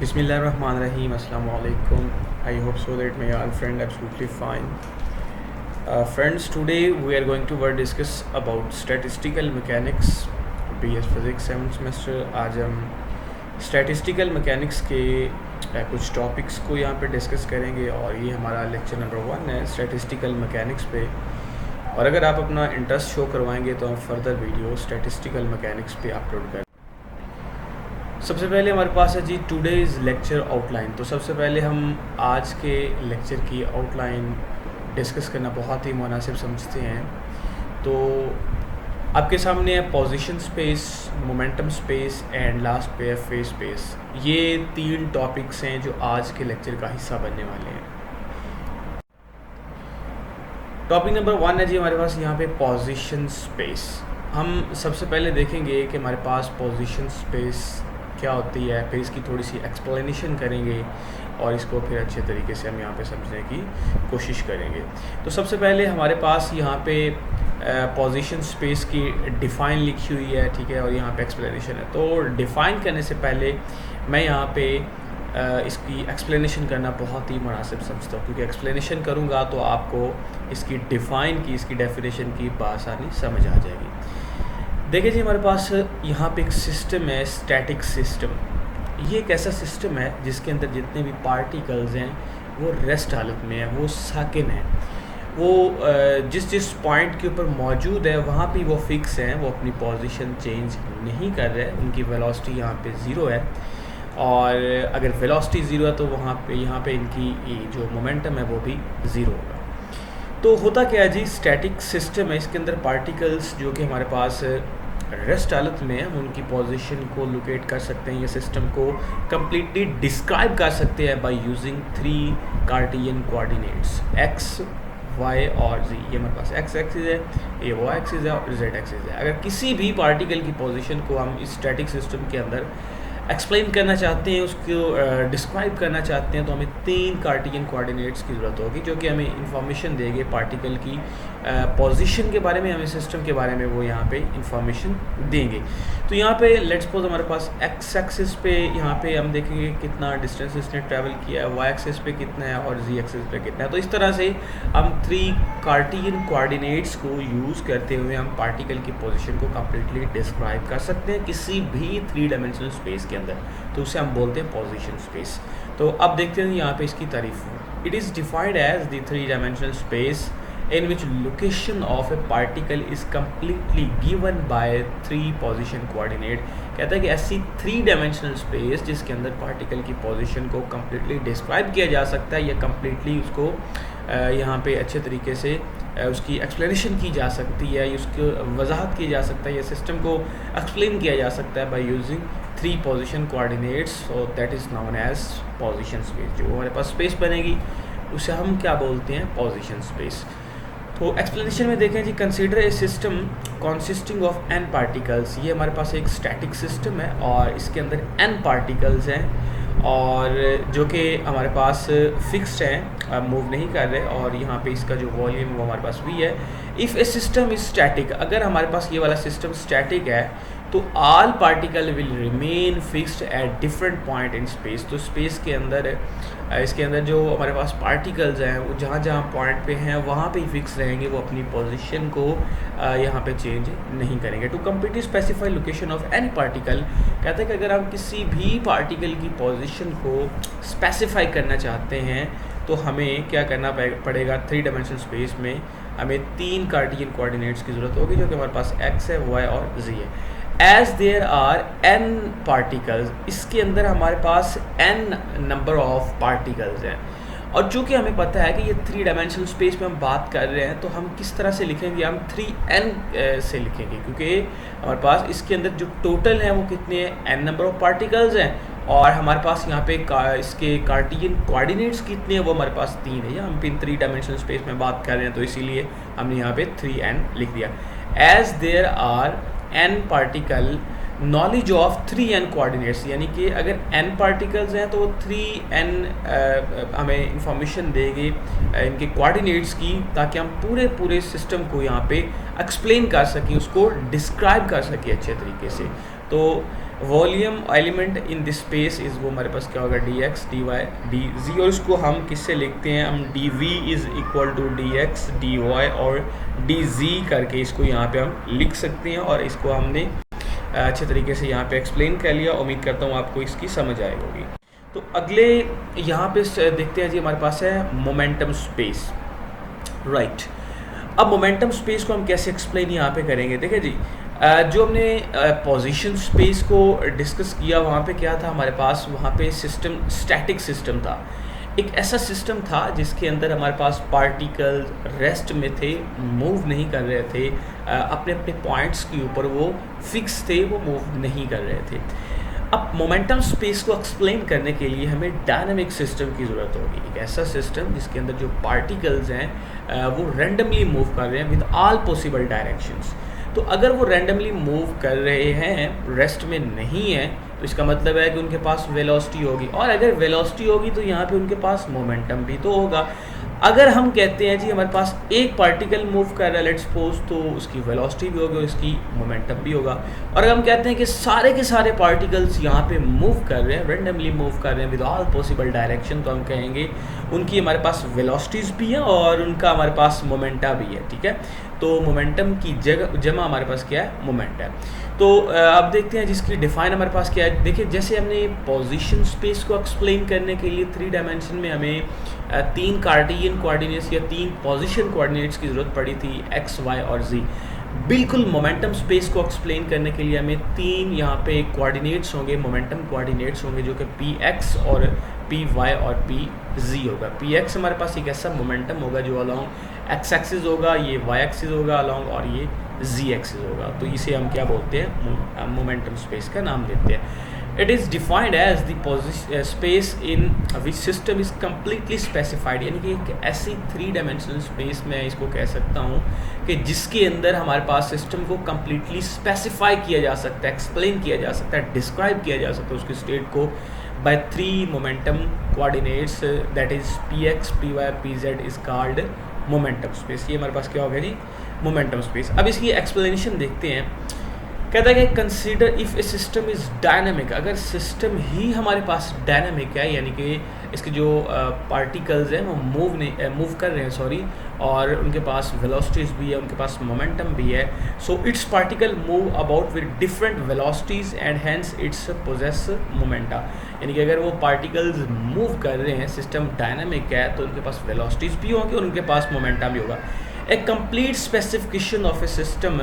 Bismillahirrahmanirrahim. Assalamu alaikum. I hope so that my all friend absolutely fine. Friends, today we are going to discuss about statistical mechanics, BS Physics 7th semester. आज हम statistical mechanics के कुछ topics को यहाँ पे discuss करेंगे और ये हमारा लेक्चर नंबर 1 है statistical mechanics पे। और अगर आप अपना इंटरेस्ट शो करवाएंगे तो हम फर्दर वीडियो statistical mechanics पे अपलोड करें। सबसे पहले हमारे पास है जी टुडेज़ लेक्चर आउटलाइन। तो सबसे पहले हम आज के लेक्चर की आउटलाइन डिस्कस करना बहुत ही मुनासिब समझते हैं। तो आपके सामने है position space, momentum space and last पे है फेज स्पेस। ये 3 टॉपिक्स हैं जो आज के लेक्चर का हिस्सा बनने वाले हैं। टॉपिक नंबर 1 है जी हमारे पास यहाँ पे पोजीशन स्पेस। हम सबसे पहले देखेंगे कि हमारे पास पोजीशन स्पेस क्या होती है, फिर इसकी थोड़ी सी एक्सप्लेनेशन करेंगे और इसको फिर अच्छे तरीके से हम यहाँ पे समझने की कोशिश करेंगे। तो सबसे पहले हमारे पास यहाँ पे पोजीशन स्पेस की डिफ़ाइन लिखी हुई है, ठीक है, और यहाँ पे एक्सप्लेनेशन है। तो डिफ़ाइन करने से पहले मैं यहाँ पे इसकी एक्सप्लेनेशन करना बहुत ही मुनासिब समझता हूँ, क्योंकि एक्सप्लेनेशन करूँगा तो आपको इसकी डिफ़ाइन की, इसकी डेफिनेशन की बासानी समझ आ जाएगी। देखिए जी, हमारे पास यहाँ पे एक सिस्टम है, स्टैटिक सिस्टम। ये एक ऐसा सिस्टम है जिसके अंदर जितने भी पार्टिकल्स हैं वो रेस्ट हालत में है, वो साकिन है, वो जिस पॉइंट के ऊपर मौजूद है वहाँ पे वो फिक्स हैं, वो अपनी पोजीशन चेंज नहीं कर रहे हैं। उनकी वेलोसिटी यहाँ पे ज़ीरो है, और अगर वेलोसिटी ज़ीरो है तो यहाँ पे इनकी जो मोमेंटम है वो भी ज़ीरो होगा। तो होता क्या है जी, स्टैटिक सिस्टम है, इसके अंदर पार्टिकल्स जो कि हमारे पास रेस्ट हालत में है उनकी पोजीशन को लोकेट कर सकते हैं, ये सिस्टम को कम्प्लीटली डिस्क्राइब कर सकते हैं by using 3 Cartesian coordinates x, y और z। ये हमारे पास x एक्सिस है, ये y एक्सिस है और z एक्सिस है। अगर किसी भी पार्टिकल की पोजीशन को हम इस स्टैटिक सिस्टम के अंदर एक्सप्लेन करना चाहते हैं, उसको डिस्क्राइब करना चाहते हैं, तो हमें 3 कार्टियन कोऑर्डिनेट्स की ज़रूरत होगी जो कि हमें इंफॉर्मेशन देंगे पार्टिकल की पोजीशन के बारे में, हमें सिस्टम के बारे में वो यहाँ पे इंफॉर्मेशन देंगे। तो यहाँ पे लेट्स सपोज हमारे पास एक्स एक्सिस पे यहाँ पे हम देखेंगे कितना डिस्टेंस इसने ट्रैवल किया है, वाई एक्सिस पे कितना है और जी एक्सिस पे कितना है। तो इस तरह से हम 3 कार्टियन कोऑर्डिनेट्स को यूज़ करते हुए हम पार्टिकल की पोजीशन को कम्प्लीटली डिस्क्राइब कर सकते हैं किसी भी 3 डायमेंशनल स्पेस के अंदर। तो उसे हम बोलते हैं पोजीशन स्पेस। तो अब देखते हैं यहाँ पे इसकी तारीफ। It is defined as the 3 dimensional space in which location of a particle is completely given by 3 position coordinate। कहता है कि ऐसी 3 डायमेंशनल स्पेस जिसके अंदर पार्टिकल की पोजीशन को कम्प्लीटली डिस्क्राइब किया जा सकता है या कम्प्लीटली उसको यहाँ पे अच्छे तरीके से उसकी एक्सप्लेनेशन की जा सकती है, उसकी वजाहत की जा सकता है, या सिस्टम को एक्सप्लेन किया जा सकता है by using 3 position coordinates. So that is known as position space. जो हमारे पास स्पेस बनेगी उसे हम क्या बोलते हैं, पोजीशन स्पेस। तो एक्सप्लेनेशन में देखें जी, consider a system consisting of n particles. ये हमारे पास एक स्टैटिक सिस्टम है और इसके अंदर n पार्टिकल्स हैं और जो कि हमारे पास फिक्स्ड हैं, मूव नहीं कर रहे, और यहाँ पे इसका जो वॉल्यूम वो हमारे पास v है। If A system is static, अगर हमारे पास ये वाला सिस्टम स्टैटिक है तो all particle will remain fixed at different point in space. तो स्पेस के अंदर इसके अंदर जो हमारे पास पार्टिकल्स हैं वो जहाँ जहाँ पॉइंट पे हैं वहाँ पे ही फिक्स रहेंगे, वो अपनी पोजीशन को यहाँ पे चेंज नहीं करेंगे। To completely specify location of any particle, कहते हैं कि अगर हम किसी भी पार्टिकल की पोजीशन को स्पेसिफाई करना चाहते हैं तो हमें क्या करना पड़ेगा, 3 डायमेंशनल स्पेस में हमें 3 कार्टियन कोऑर्डिनेट्स की ज़रूरत होगी जो कि हमारे पास x है, y और z है। As there are n particles, इसके अंदर हमारे पास n नंबर ऑफ पार्टिकल्स हैं, और चूँकि हमें पता है कि ये 3 डायमेंशनल स्पेस में हम बात कर रहे हैं तो हम किस तरह से लिखेंगे, हम 3n से लिखेंगे, क्योंकि हमारे पास इसके अंदर जो टोटल हैं वो कितने हैं, n नंबर ऑफ पार्टिकल्स हैं, और हमारे पास यहाँ पे इसके कार्टियन कोऑर्डिनेट्स कितने हैं, वो हमारे पास 3 है। या हम 3 डायमेंशनल स्पेस में बात कर रहे हैं तो इसीलिए हमने यहाँ पे 3n लिख दिया। As there are n particle knowledge of 3n coordinates, यानी कि अगर n पार्टिकल्स हैं तो 3n हमें इंफॉर्मेशन देंगे इनके कोऑर्डिनेट्स की, ताकि हम पूरे सिस्टम को यहाँ पे एक्सप्लेन कर सकें, उसको डिस्क्राइब कर सकें अच्छे तरीके से। तो volume element in this space is वो हमारे पास क्या होगा D X D Y D Z, और इसको हम किससे लिखते हैं, हम D V is equal to D X D Y और डी जी करके इसको यहाँ पे हम लिख सकते हैं। और इसको हमने अच्छे तरीके से यहाँ पे एक्सप्लेन कर लिया। उम्मीद करता हूँ आपको इसकी समझ आई होगी। तो अगले यहाँ पे देखते हैं जी, हमारे पास है मोमेंटम स्पेस, राइट। अब मोमेंटम स्पेस को हम कैसे एक्सप्लेन यहाँ पे करेंगे, देखिए जी, जो हमने पोजीशन स्पेस को डिस्कस किया वहाँ पे क्या था हमारे पास, वहाँ पे सिस्टम स्टैटिक सिस्टम था। एक ऐसा सिस्टम था जिसके अंदर हमारे पास पार्टिकल रेस्ट में थे, मूव नहीं कर रहे थे, अपने अपने पॉइंट्स के ऊपर वो फिक्स थे, वो मूव नहीं कर रहे थे। अब मोमेंटम स्पेस को एक्सप्लेन करने के लिए हमें डायनामिक सिस्टम की ज़रूरत होगी, एक ऐसा सिस्टम जिसके अंदर जो पार्टिकल्स हैं वो रैंडमली मूव कर रहे हैं विद ऑल पॉसिबल डायरेक्शंस। तो अगर वो रैंडमली मूव कर रहे हैं, रेस्ट में नहीं है, तो इसका मतलब है कि उनके पास वेलोसिटी होगी, और अगर वेलोसिटी होगी तो यहाँ पे उनके पास मोमेंटम भी तो होगा। अगर हम कहते हैं जी हमारे पास एक पार्टिकल मूव कर रहा है लेट्स सपोज, तो उसकी वेलोसिटी भी होगी और इसकी मोमेंटम भी होगा। और अगर हम कहते हैं कि सारे के सारे पार्टिकल्स यहाँ पे मूव कर रहे हैं, रैंडमली मूव कर रहे हैं विद ऑल पॉसिबल डायरेक्शन, तो हम कहेंगे उनकी हमारे पास वेलोसिटीज़ भी हैं और उनका हमारे पास मोमेंटा भी है, ठीक है। तो मोमेंटम की जमा हमारे पास क्या है, मोमेंट है। तो अब देखते हैं जिसकी डिफाइन हमारे पास क्या है। देखिए, जैसे हमने पोजीशन स्पेस को एक्सप्लेन करने के लिए 3 डायमेंशन में हमें 3 कार्टेशियन कोऑर्डिनेट्स या 3 पोजीशन कोऑर्डिनेट्स की ज़रूरत पड़ी थी, एक्स वाई और जी। बिल्कुल मोमेंटम स्पेस को एक्सप्लेन करने के लिए हमें 3 यहाँ पे कोऑर्डिनेट्स होंगे, मोमेंटम कोऑर्डिनेट्स होंगे, जो कि पी एक्स और पी वाई और पी जी होगा। पी एक्स हमारे पास एक ऐसा मोमेंटम होगा जो अलॉन्ग एक्स एक्सिस होगा, ये वाई एक्सिस होगा अलॉन्ग, और ये जी एक्सिस होगा। तो इसे हम क्या बोलते हैं, मोमेंटम स्पेस का नाम देते हैं। It is defined as the space in which system is completely specified, यानी कि एक ऐसी 3 डायमेंशनल स्पेस में इसको कह सकता हूँ कि जिसके अंदर हमारे पास सिस्टम को कम्प्लीटली स्पेसिफाई किया जा सकता है, एक्सप्लेन किया जा सकता है, डिस्क्राइब किया जा सकता है उसकी स्टेट को by 3 momentum coordinates, that is px, py, pz is called momentum space। ये हमारे पास क्या हो गया जी, momentum space। अब इसकी एक्सप्लेनेशन देखते हैं। कहता है कि consider if A system is dynamic, अगर सिस्टम ही हमारे पास डायनामिक है, यानी कि इसके जो पार्टिकल्स हैं वो मूव कर रहे हैं, सॉरी, और उनके पास वेलोसिटीज़ भी है, उनके पास मोमेंटम भी है। So its particle move about with different velocities and hence its possess momenta, यानी कि अगर वो पार्टिकल्स मूव कर रहे हैं, सिस्टम डायनामिक है, तो उनके पास वेलोसिटीज़ भी होंगी और उनके पास मोमेंटम भी होगा। A complete specification of a system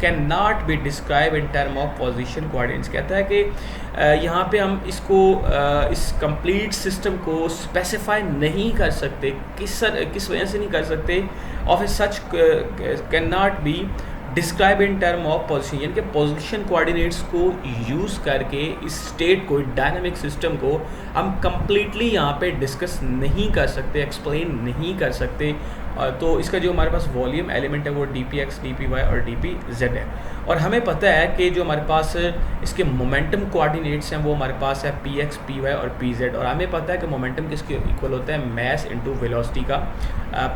cannot be described in term of position coordinates। कहता है कि यहाँ पे हम इसको इस complete system को specify नहीं कर सकते, किस वजह से नहीं कर सकते, of a such cannot be describe in term of position, यानी कि पोजिशन कोऑर्डिनेट्स को यूज़ करके इस स्टेट को, डायनामिक सिस्टम को हम कम्प्लीटली यहाँ पे डिस्कस नहीं कर सकते, एक्सप्लेन नहीं कर सकते। तो इसका जो हमारे पास वॉल्यूम एलिमेंट है वो D P X, D P Y और डी पी जेड है। और हमें पता है कि जो हमारे पास इसके मोमेंटम कोऑर्डिनेट्स हैं वो हमारे पास है पी एक्स, पी वाई और पी जेड। और हमें पता है कि मोमेंटम किसके इक्वल होता है, मैस इंटू वेलोसिटी का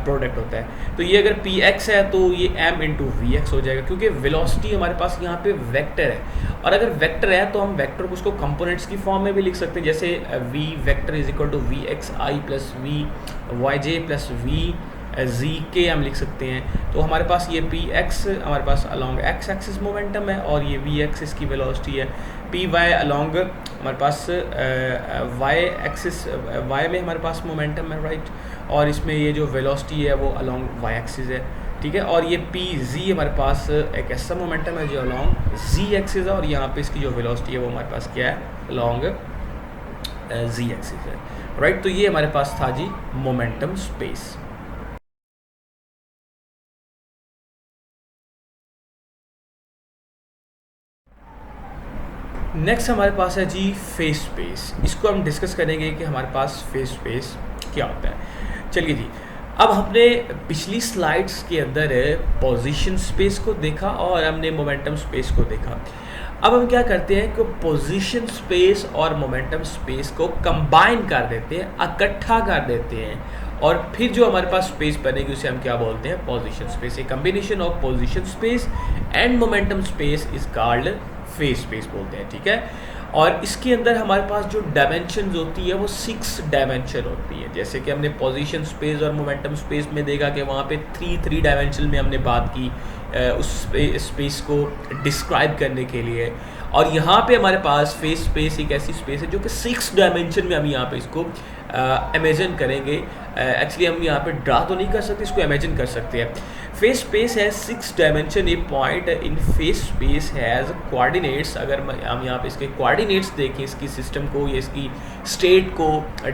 प्रोडक्ट होता है। तो ये अगर पी एक्स है तो ये एम इंटू वी एक्स हो जाएगा, क्योंकि वेलोसिटी हमारे पास यहाँ पे वेक्टर है। और अगर वेक्टर है तो हम वेक्टर को उसको कंपोनेंट्स की फॉर्म में भी लिख सकते हैं, जैसे V vector is equal to V X I plus V Y J plus V Z के हम लिख सकते हैं। तो हमारे पास ये पी एक्स हमारे पास अलॉन्ग एक्स एक्सिस मोमेंटम है और ये वी एक्स इसकी वेलोसिटी है। पी वाई अलॉन्ग हमारे पास वाई एक्सिस, वाई में हमारे पास मोमेंटम है, राइट। और इसमें ये जो वेलोसिटी है वो अलॉन्ग वाई एक्सिस है, ठीक है। और ये पी जी हमारे पास एक ऐसा मोमेंटम है जो अलॉन्ग जी एक्सिस है, और यहाँ पे इसकी जो वेलोसिटी है वो हमारे पास क्या है, अलॉन्ग जी एक्सिस है, राइट। तो ये हमारे पास था जी मोमेंटम स्पेस। नेक्स्ट हमारे पास है जी फेस स्पेस। इसको हम डिस्कस करेंगे कि हमारे पास फेस स्पेस क्या होता है। चलिए जी, अब हमने पिछली स्लाइड्स के अंदर पोजीशन स्पेस को देखा और हमने मोमेंटम स्पेस को देखा। अब हम क्या करते हैं कि पोजीशन स्पेस और मोमेंटम स्पेस को कंबाइन कर देते हैं, इकट्ठा कर देते हैं, और फिर जो हमारे पास स्पेस बनेगी उसे हम क्या बोलते हैं, position space. A combination of position space and momentum space is called face space बोलते हैं, ठीक है। और इसके अंदर हमारे पास जो डायमेंशन होती है वो 6 डायमेंशन होती है। जैसे कि हमने पोजीशन स्पेस और मोमेंटम स्पेस में देखा कि वहाँ पे थ्री डायमेंशन में हमने बात की उस स्पेस को डिस्क्राइब करने के लिए। और यहाँ पे हमारे पास फेस स्पेस एक ऐसी स्पेस है जो कि 6 डायमेंशन में हम यहाँ पे इसको इमेजिन करेंगे। एक्चुअली हम यहाँ पे ड्रा तो नहीं कर सकते, इसको इमेजिन कर सकते हैं। फेस स्पेस है 6 dimension. A point in face space has coordinates. अगर हम यहाँ पे इसके कोऑर्डिनेट्स देखें, इसकी सिस्टम को या इसकी स्टेट को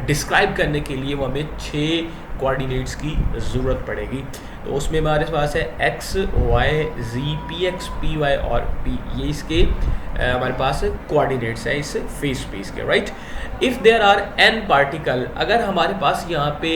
डिस्क्राइब करने के लिए वो हमें 6 कोऑर्डिनेट्स की ज़रूरत पड़ेगी। तो उसमें हमारे पास है X, Y, Z, P X, P Y और पी, ये इसके हमारे पास कोऑर्डिनेट्स है इस फेस स्पेस के, right. If there are n particle, अगर हमारे पास यहाँ पे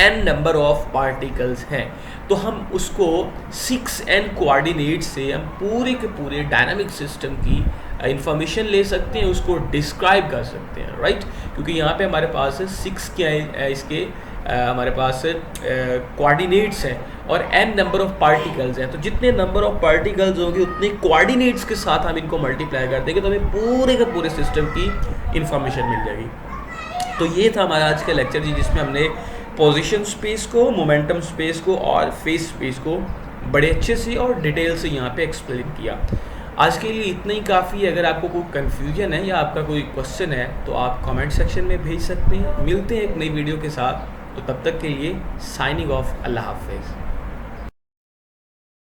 n नंबर ऑफ पार्टिकल्स हैं तो हम उसको 6n कोऑर्डिनेट से हम पूरे के पूरे डायनामिक सिस्टम की इंफॉर्मेशन ले सकते हैं, उसको डिस्क्राइब कर सकते हैं, राइट। क्योंकि यहाँ पे हमारे पास 6 क्या है इसके हमारे पास कोऑर्डिनेट्स हैं और n नंबर ऑफ पार्टिकल्स हैं। तो जितने नंबर ऑफ पार्टिकल्स होंगे उतने कोऑर्डिनेट्स के साथ हम इनको मल्टीप्लाई कर देंगे तो हमें पूरे के पूरे सिस्टम की इंफॉर्मेशन मिल जाएगी। तो ये था हमारा आज का लेक्चर जी, जिसमें हमने पोजीशन स्पेस को, मोमेंटम स्पेस को और फेस स्पेस को बड़े अच्छे से और डिटेल से यहाँ पे एक्सप्लेन किया। आज के लिए इतना ही काफ़ी है। अगर आपको कोई कन्फ्यूजन है या आपका कोई क्वेश्चन है तो आप कमेंट सेक्शन में भेज सकते हैं। मिलते हैं एक नई वीडियो के साथ, तो तब तक के लिए साइनिंग ऑफ, अल्लाह हाफिज़।